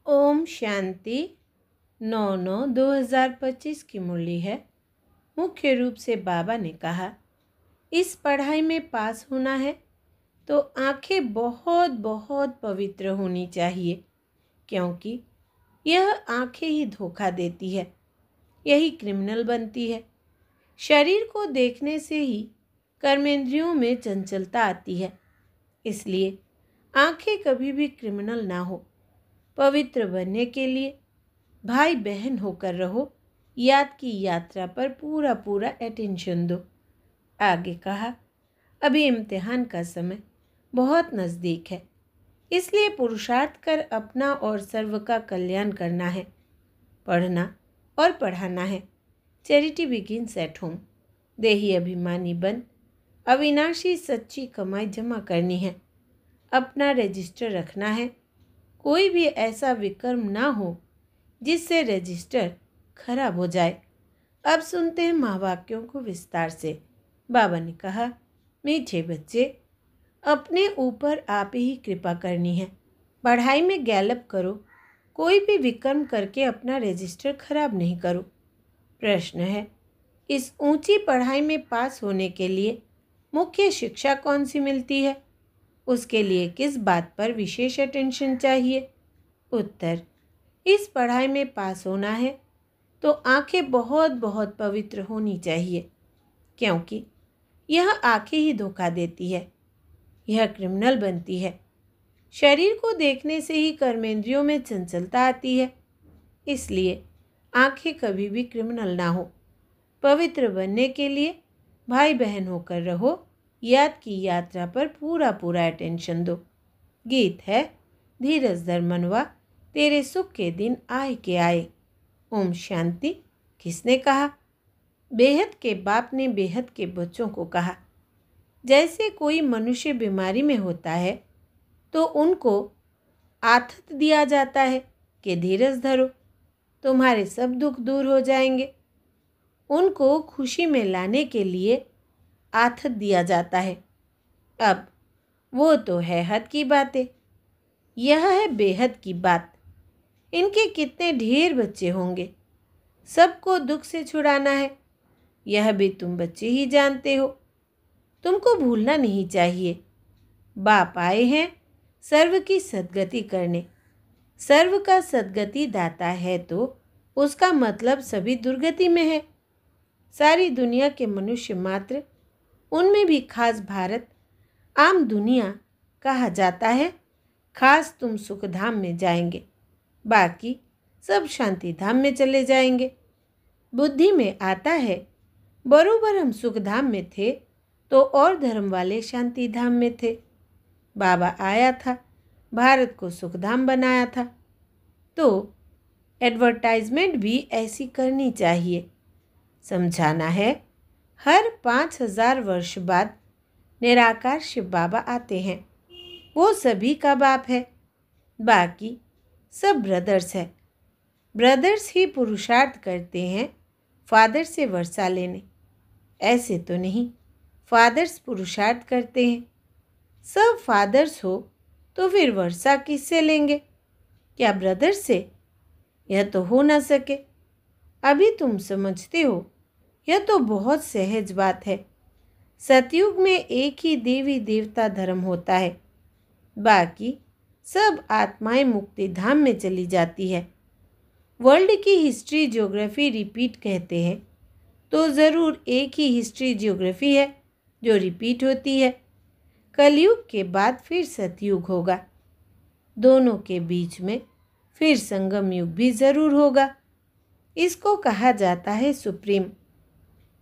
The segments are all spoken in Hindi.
ओम शांति। 9/9/2025 की मुरली है। मुख्य रूप से बाबा ने कहा, इस पढ़ाई में पास होना है तो आंखें बहुत बहुत पवित्र होनी चाहिए, क्योंकि यह आंखें ही धोखा देती है, यही क्रिमिनल बनती है। शरीर को देखने से ही कर्मेंद्रियों में चंचलता आती है, इसलिए आंखें कभी भी क्रिमिनल ना हो। पवित्र बनने के लिए भाई बहन होकर रहो, याद की यात्रा पर पूरा पूरा अटेंशन दो। आगे कहा, अभी इम्तिहान का समय बहुत नज़दीक है, इसलिए पुरुषार्थ कर अपना और सर्व का कल्याण करना है, पढ़ना और पढ़ाना है। Charity begins at home. देही अभिमानी बन अविनाशी सच्ची कमाई जमा करनी है, अपना रजिस्टर रखना है। कोई भी ऐसा विकर्म ना हो जिससे रजिस्टर खराब हो जाए। अब सुनते हैं महावाक्यों को विस्तार से। बाबा ने कहा, मीठे बच्चे, अपने ऊपर आप ही कृपा करनी है। पढ़ाई में गैलप करो, कोई भी विकर्म करके अपना रजिस्टर खराब नहीं करो। प्रश्न है, इस ऊंची पढ़ाई में पास होने के लिए मुख्य शिक्षा कौन सी मिलती है? उसके लिए किस बात पर विशेष अटेंशन चाहिए? उत्तर, इस पढ़ाई में पास होना है तो आंखें बहुत बहुत पवित्र होनी चाहिए, क्योंकि यह आंखें ही धोखा देती है, यह क्रिमिनल बनती है। शरीर को देखने से ही कर्मेंद्रियों में चंचलता आती है, इसलिए आंखें कभी भी क्रिमिनल ना हो। पवित्र बनने के लिए भाई बहन होकर रहो, याद की यात्रा पर पूरा पूरा अटेंशन दो। गीत है, धीरज धर मनवा, तेरे सुख के दिन आए के आए। ओम शांति। किसने कहा? बेहद के बाप ने बेहद के बच्चों को कहा। जैसे कोई मनुष्य बीमारी में होता है तो उनको आथत दिया जाता है कि धीरज धरो, तुम्हारे सब दुख दूर हो जाएंगे। उनको खुशी में लाने के लिए आथत दिया जाता है। अब वो तो है हद की बातें, यह है बेहद की बात। इनके कितने ढेर बच्चे होंगे, सबको दुख से छुड़ाना है, यह भी तुम बच्चे ही जानते हो। तुमको भूलना नहीं चाहिए, बाप आए हैं सर्व की सद्गति करने। सर्व का सद्गति दाता है तो उसका मतलब सभी दुर्गति में है। सारी दुनिया के मनुष्य मात्र, उनमें भी खास भारत आम दुनिया कहा जाता है। खास तुम सुखधाम में जाएंगे, बाकी सब शांति धाम में चले जाएंगे। बुद्धि में आता है, बरोबर हम सुखधाम में थे तो और धर्म वाले शांति धाम में थे। बाबा आया था, भारत को सुखधाम बनाया था, तो एडवर्टाइजमेंट भी ऐसी करनी चाहिए। समझाना है, हर 5000 वर्ष बाद निराकार शिव बाबा आते हैं, वो सभी का बाप है, बाकी सब ब्रदर्स है। ब्रदर्स ही पुरुषार्थ करते हैं फादर से वर्षा लेने, ऐसे तो नहीं फादर्स पुरुषार्थ करते हैं। सब फादर्स हो तो फिर वर्षा किससे लेंगे? क्या ब्रदर्स से? यह तो हो ना सके। अभी तुम समझते हो, यह तो बहुत सहज बात है। सतयुग में एक ही देवी देवता धर्म होता है, बाकी सब आत्माएं मुक्ति धाम में चली जाती है। वर्ल्ड की हिस्ट्री ज्योग्राफी रिपीट कहते हैं तो ज़रूर एक ही हिस्ट्री ज्योग्राफी है जो रिपीट होती है। कलयुग के बाद फिर सतयुग होगा, दोनों के बीच में फिर संगम युग भी ज़रूर होगा। इसको कहा जाता है सुप्रीम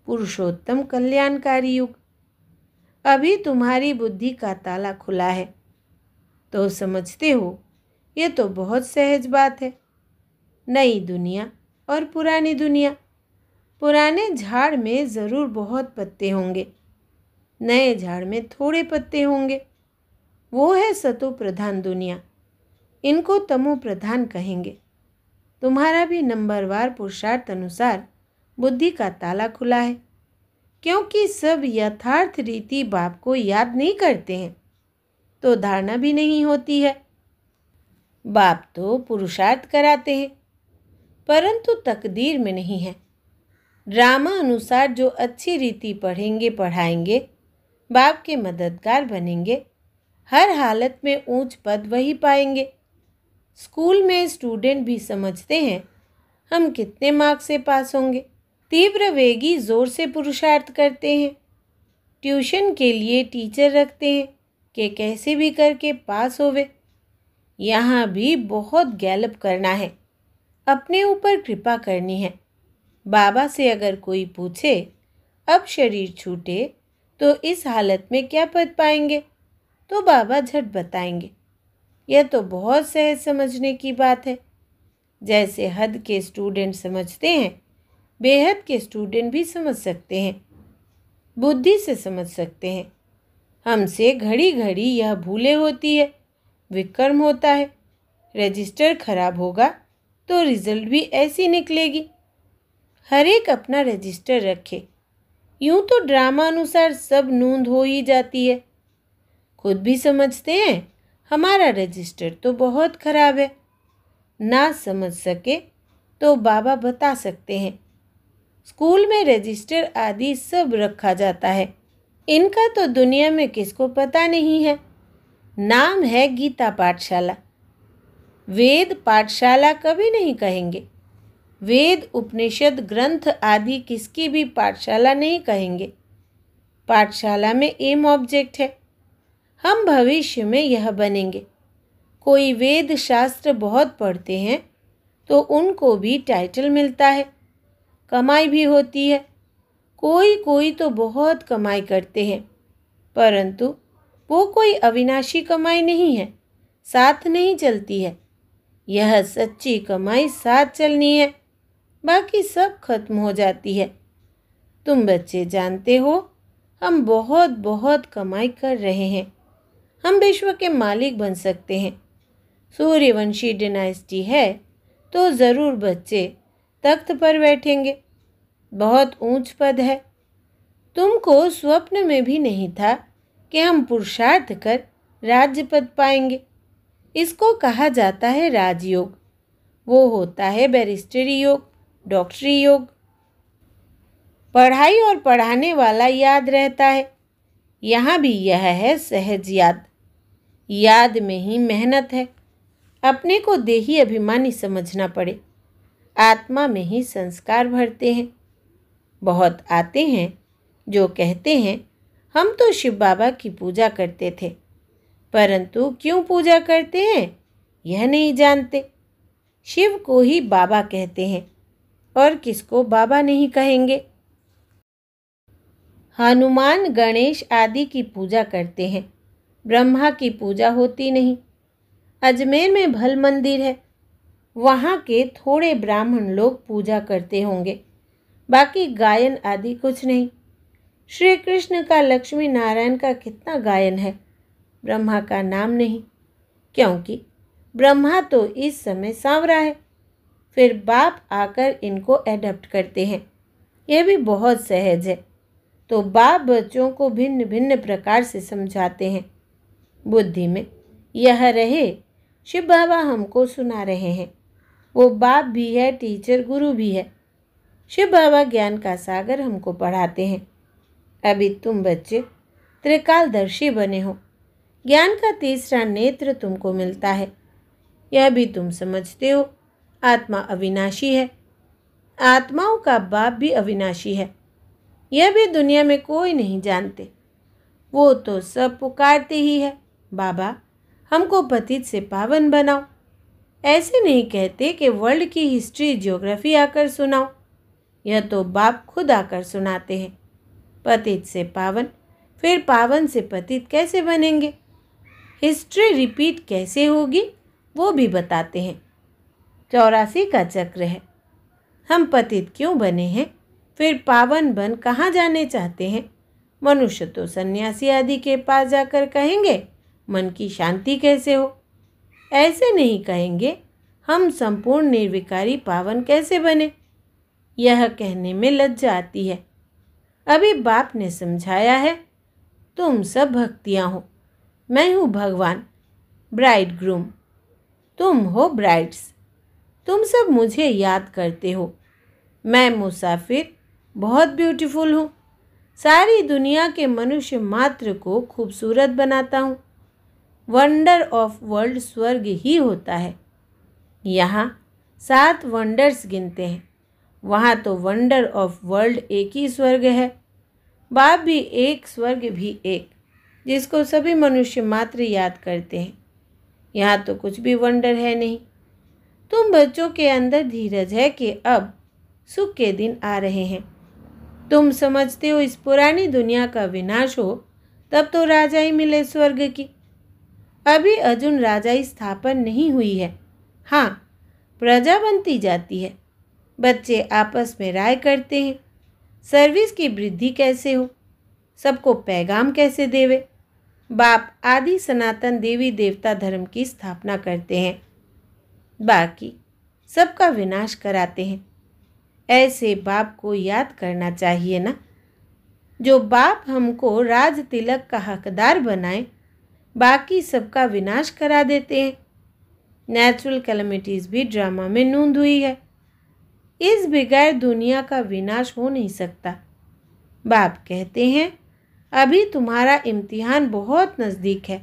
पुरुषोत्तम कल्याणकारी युग। अभी तुम्हारी बुद्धि का ताला खुला है तो समझते हो, ये तो बहुत सहज बात है। नई दुनिया और पुरानी दुनिया। पुराने झाड़ में ज़रूर बहुत पत्ते होंगे, नए झाड़ में थोड़े पत्ते होंगे। वो है सतो प्रधान दुनिया, इनको तमो प्रधान कहेंगे। तुम्हारा भी नंबरवार पुरुषार्थ अनुसार बुद्धि का ताला खुला है, क्योंकि सब यथार्थ रीति बाप को याद नहीं करते हैं तो धारणा भी नहीं होती है। बाप तो पुरुषार्थ कराते हैं, परंतु तकदीर में नहीं है। ड्रामा अनुसार जो अच्छी रीति पढ़ेंगे पढ़ाएंगे, बाप के मददगार बनेंगे, हर हालत में ऊंच पद वही पाएंगे। स्कूल में स्टूडेंट भी समझते हैं हम कितने मार्क्स से पास होंगे। तीव्र वेगी जोर से पुरुषार्थ करते हैं। ट्यूशन के लिए टीचर रखते हैं कि कैसे भी करके पास होवे। यहाँ भी बहुत गैलप करना है, अपने ऊपर कृपा करनी है। बाबा से अगर कोई पूछे अब शरीर छूटे तो इस हालत में क्या पद पाएंगे, तो बाबा झट बताएंगे। यह तो बहुत सहज समझने की बात है। जैसे हद के स्टूडेंट समझते हैं, बेहद के स्टूडेंट भी समझ सकते हैं, बुद्धि से समझ सकते हैं। हमसे घड़ी घड़ी यह भूले होती है, विक्रम होता है। रजिस्टर खराब होगा तो रिजल्ट भी ऐसी निकलेगी। हर एक अपना रजिस्टर रखे, यूं तो ड्रामा अनुसार सब नोंद हो ही जाती है। खुद भी समझते हैं हमारा रजिस्टर तो बहुत खराब है। ना समझ सके तो बाबा बता सकते हैं। स्कूल में रजिस्टर आदि सब रखा जाता है। इनका तो दुनिया में किसको पता नहीं है। नाम है गीता पाठशाला। वेद पाठशाला कभी नहीं कहेंगे। वेद उपनिषद ग्रंथ आदि किसकी भी पाठशाला नहीं कहेंगे। पाठशाला में एम ऑब्जेक्ट है, हम भविष्य में यह बनेंगे। कोई वेद शास्त्र बहुत पढ़ते हैं तो उनको भी टाइटल मिलता है, कमाई भी होती है। कोई कोई तो बहुत कमाई करते हैं, परंतु वो कोई अविनाशी कमाई नहीं है, साथ नहीं चलती है। यह सच्ची कमाई साथ चलनी है, बाकी सब खत्म हो जाती है। तुम बच्चे जानते हो हम बहुत बहुत कमाई कर रहे हैं। हम विश्व के मालिक बन सकते हैं। सूर्यवंशी डिनाइस्टी है तो ज़रूर बच्चे तख्त पर बैठेंगे। बहुत ऊंच पद है। तुमको स्वप्न में भी नहीं था कि हम पुरुषार्थ कर राज्य पद पाएंगे। इसको कहा जाता है राजयोग। वो होता है बैरिस्टरी योग, डॉक्टरी योग। पढ़ाई और पढ़ाने वाला याद रहता है। यहाँ भी यह है सहज याद। याद में ही मेहनत है। अपने को देही अभिमानी समझना पड़े। आत्मा में ही संस्कार भरते हैं। बहुत आते हैं जो कहते हैं हम तो शिव बाबा की पूजा करते थे, परंतु क्यों पूजा करते हैं यह नहीं जानते। शिव को ही बाबा कहते हैं और किसको बाबा नहीं कहेंगे। हनुमान गणेश आदि की पूजा करते हैं, ब्रह्मा की पूजा होती नहीं। अजमेर में भल मंदिर है, वहाँ के थोड़े ब्राह्मण लोग पूजा करते होंगे, बाकी गायन आदि कुछ नहीं। श्री कृष्ण का, लक्ष्मी नारायण का कितना गायन है, ब्रह्मा का नाम नहीं, क्योंकि ब्रह्मा तो इस समय सांवरा है। फिर बाप आकर इनको एडप्ट करते हैं। यह भी बहुत सहज है। तो बाप बच्चों को भिन्न भिन्न प्रकार से समझाते हैं। बुद्धि में यह रहे शिव बाबा हमको सुना रहे हैं। वो बाप भी है, टीचर गुरु भी है। शिव बाबा ज्ञान का सागर हमको पढ़ाते हैं। अभी तुम बच्चे त्रिकालदर्शी बने हो। ज्ञान का तीसरा नेत्र तुमको मिलता है। यह भी तुम समझते हो आत्मा अविनाशी है। आत्माओं का बाप भी अविनाशी है। यह भी दुनिया में कोई नहीं जानते। वो तो सब पुकारते ही है, बाबा हमको पतित से पावन बनाओ। ऐसे नहीं कहते कि वर्ल्ड की हिस्ट्री ज्योग्राफी आकर सुनाओ। यह तो बाप खुद आकर सुनाते हैं। पतित से पावन, फिर पावन से पतित कैसे बनेंगे, हिस्ट्री रिपीट कैसे होगी वो भी बताते हैं। 84 का चक्र है। हम पतित क्यों बने हैं, फिर पावन बन कहाँ जाने चाहते हैं। मनुष्य तो सन्यासी आदि के पास जाकर कहेंगे मन की शांति कैसे हो। ऐसे नहीं कहेंगे हम संपूर्ण निर्विकारी पावन कैसे बने। यह कहने में लज्जा आती है। अभी बाप ने समझाया है, तुम सब भक्तियाँ हो, मैं हूँ भगवान, ब्राइड ग्रूम। तुम हो ब्राइड्स। तुम सब मुझे याद करते हो। मैं मुसाफिर बहुत ब्यूटीफुल हूँ। सारी दुनिया के मनुष्य मात्र को खूबसूरत बनाता हूँ। वंडर ऑफ वर्ल्ड स्वर्ग ही होता है। यहाँ 7 वंडर्स गिनते हैं, वहाँ तो वंडर ऑफ वर्ल्ड एक ही स्वर्ग है। बाप भी एक, स्वर्ग भी एक, जिसको सभी मनुष्य मात्र याद करते हैं। यहाँ तो कुछ भी वंडर है नहीं। तुम बच्चों के अंदर धीरज है कि अब सुख के दिन आ रहे हैं। तुम समझते हो इस पुरानी दुनिया का विनाश हो तब तो राजाई मिले स्वर्ग की। अभी अर्जुन राजाई स्थापन नहीं हुई है। हाँ, प्रजा बनती जाती है। बच्चे आपस में राय करते हैं, सर्विस की वृद्धि कैसे हो, सबको पैगाम कैसे देवे। बाप आदि सनातन देवी देवता धर्म की स्थापना करते हैं, बाकी सबका विनाश कराते हैं। ऐसे बाप को याद करना चाहिए ना। जो बाप हमको राज तिलक का हकदार बनाए, बाकी सबका विनाश करा देते हैं। नेचुरल कैलेमिटीज भी ड्रामा में नूंद हुई है। इस बगैर दुनिया का विनाश हो नहीं सकता। बाप कहते हैं अभी तुम्हारा इम्तिहान बहुत नज़दीक है।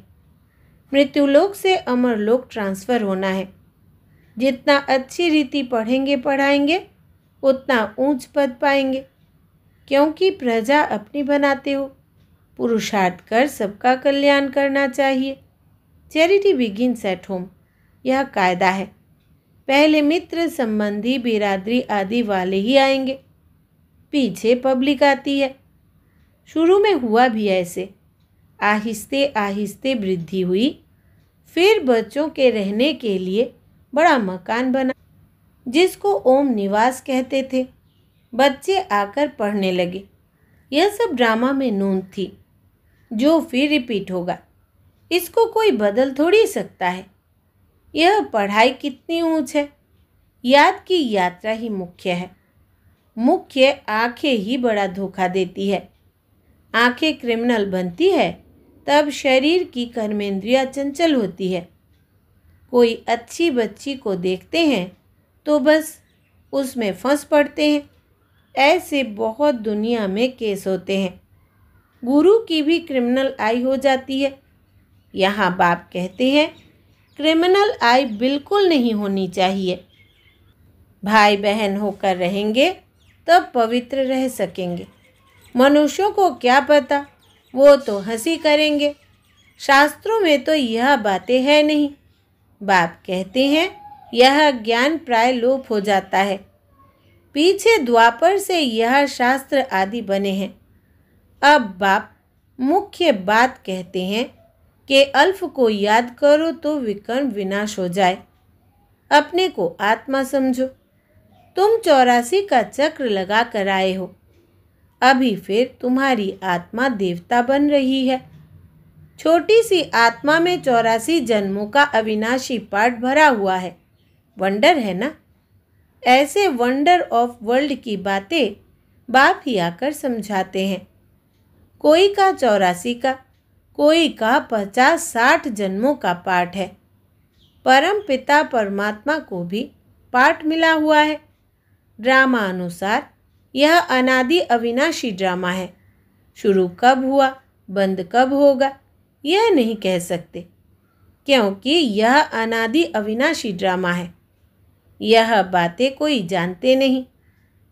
मृत्युलोक से अमरलोक ट्रांसफ़र होना है। जितना अच्छी रीति पढ़ेंगे पढ़ाएंगे उतना ऊंच पद पाएंगे, क्योंकि प्रजा अपनी बनाते हो। पुरुषार्थ कर सबका कल्याण करना चाहिए। चैरिटी बिगिन्स एट होम, यह कायदा है। पहले मित्र संबंधी बिरादरी आदि वाले ही आएंगे, पीछे पब्लिक आती है। शुरू में हुआ भी ऐसे, आहिस्ते आहिस्ते वृद्धि हुई। फिर बच्चों के रहने के लिए बड़ा मकान बना, जिसको ओम निवास कहते थे। बच्चे आकर पढ़ने लगे। यह सब ड्रामा में नूंद थी, जो फिर रिपीट होगा। इसको कोई बदल थोड़ी सकता है। यह पढ़ाई कितनी ऊंच है। याद की यात्रा ही मुख्य है। मुख्य आंखें ही बड़ा धोखा देती है। आंखें क्रिमिनल बनती है तब शरीर की कर्मेंद्रियां चंचल होती है। कोई अच्छी बच्ची को देखते हैं तो बस उसमें फंस पड़ते हैं। ऐसे बहुत दुनिया में केस होते हैं। गुरु की भी क्रिमिनल आई हो जाती है। यहाँ बाप कहते हैं क्रिमिनल आई बिल्कुल नहीं होनी चाहिए। भाई बहन होकर रहेंगे तब पवित्र रह सकेंगे। मनुष्यों को क्या पता, वो तो हंसी करेंगे। शास्त्रों में तो यह बातें है नहीं। बाप कहते हैं यह ज्ञान प्राय लोप हो जाता है। पीछे द्वापर से यह शास्त्र आदि बने हैं। अब बाप मुख्य बात कहते हैं कि अल्फ को याद करो तो विकर्म विनाश हो जाए। अपने को आत्मा समझो। तुम 84 का चक्र लगा कर आए हो। अभी फिर तुम्हारी आत्मा देवता बन रही है। छोटी सी आत्मा में 84 जन्मों का अविनाशी पाठ भरा हुआ है। वंडर है ना। ऐसे वंडर ऑफ वर्ल्ड की बातें बाप ही आकर समझाते हैं। कोई का 84 का, कोई का 50-60 जन्मों का पाठ है। परम पिता परमात्मा को भी पाठ मिला हुआ है। ड्रामा अनुसार यह अनादि अविनाशी ड्रामा है। शुरू कब हुआ, बंद कब होगा, यह नहीं कह सकते, क्योंकि यह अनादि अविनाशी ड्रामा है। यह बातें कोई जानते नहीं।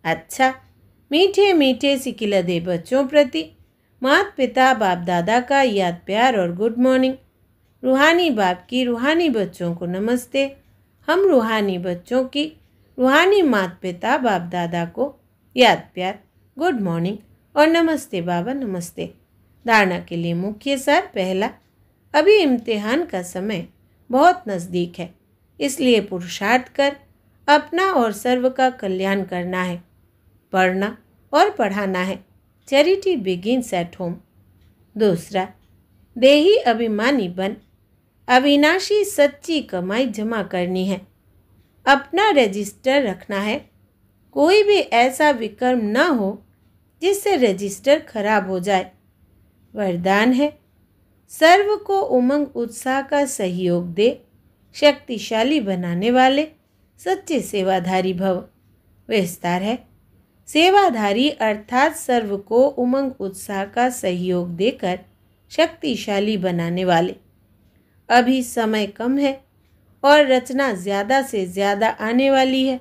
अच्छा, मीठे मीठे सिकिलदे बच्चों प्रति माता पिता बाप दादा का याद प्यार और गुड मॉर्निंग। रूहानी बाप की रूहानी बच्चों को नमस्ते। हम रूहानी बच्चों की रूहानी माता पिता बाप दादा को याद प्यार, गुड मॉर्निंग और नमस्ते बाबा नमस्ते। धारणा के लिए मुख्य सार। पहला, अभी इम्तिहान का समय बहुत नज़दीक है, इसलिए पुरुषार्थ कर अपना और सर्व का कल्याण करना है। पढ़ना और पढ़ाना है। Charity begins at home. दूसरा, देही अभिमानी बन अविनाशी सच्ची कमाई जमा करनी है। अपना रजिस्टर रखना है। कोई भी ऐसा विकर्म न हो जिससे रजिस्टर खराब हो जाए। वरदान है, सर्व को उमंग उत्साह का सहयोग दे शक्तिशाली बनाने वाले सच्चे सेवाधारी भव। विस्तार है, सेवाधारी अर्थात सर्व को उमंग उत्साह का सहयोग देकर शक्तिशाली बनाने वाले। अभी समय कम है और रचना ज़्यादा से ज़्यादा आने वाली है।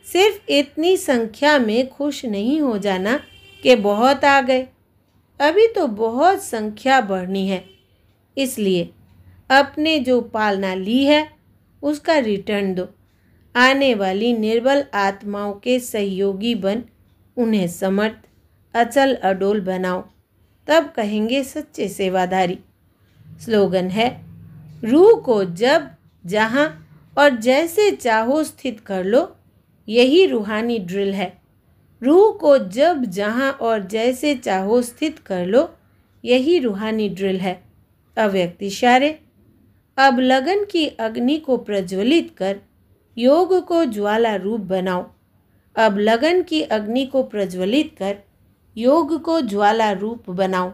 सिर्फ इतनी संख्या में खुश नहीं हो जाना कि बहुत आ गए, अभी तो बहुत संख्या बढ़नी है। इसलिए अपने जो पालना ली है उसका रिटर्न दो। आने वाली निर्बल आत्माओं के सहयोगी बन उन्हें समर्थ, अचल अडोल बनाओ, तब कहेंगे सच्चे सेवाधारी। स्लोगन है, रूह को जब, जहाँ और जैसे चाहो स्थित कर लो, यही रूहानी ड्रिल है। रूह को जब, जहाँ और जैसे चाहो स्थित कर लो, यही रूहानी ड्रिल है। अव्यक्त इशारे, अब लगन की अग्नि को प्रज्वलित कर योग को ज्वाला रूप बनाओ। अब लगन की अग्नि को प्रज्वलित कर योग को ज्वाला रूप बनाओ।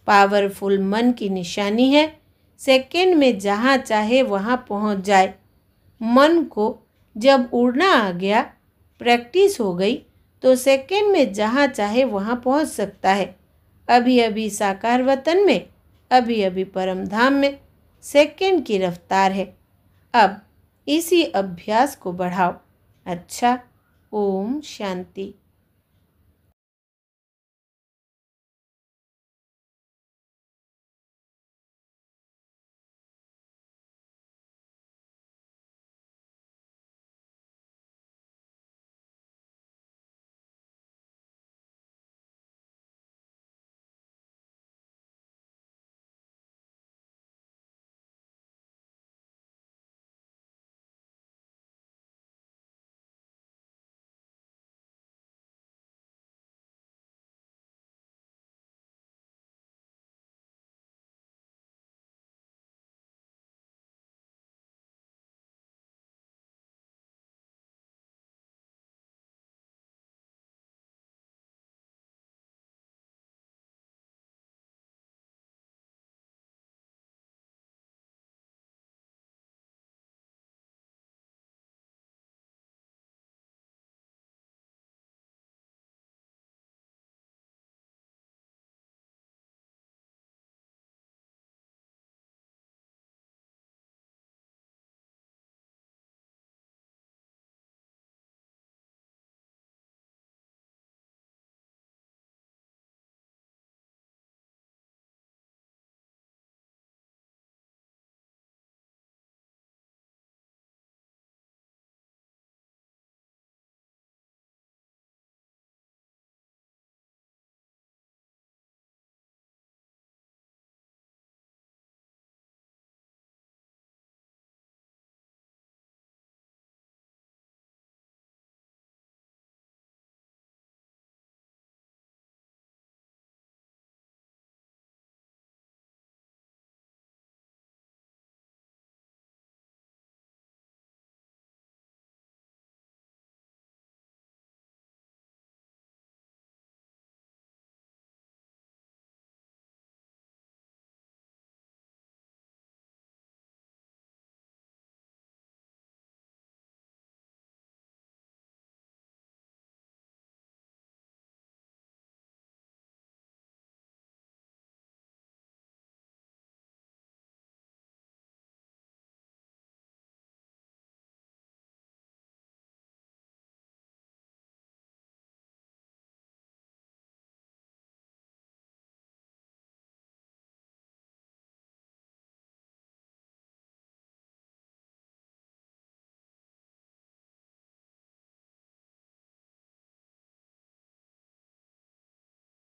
पावरफुल मन की निशानी है, सेकंड में जहाँ चाहे वहाँ पहुँच जाए। मन को जब उड़ना आ गया, प्रैक्टिस हो गई, तो सेकंड में जहाँ चाहे वहाँ पहुँच सकता है। अभी अभी साकार वतन में, अभी अभी परम धाम में सेकंड की रफ्तार है। अब इसी अभ्यास को बढ़ाओ। अच्छा, ओम शांति।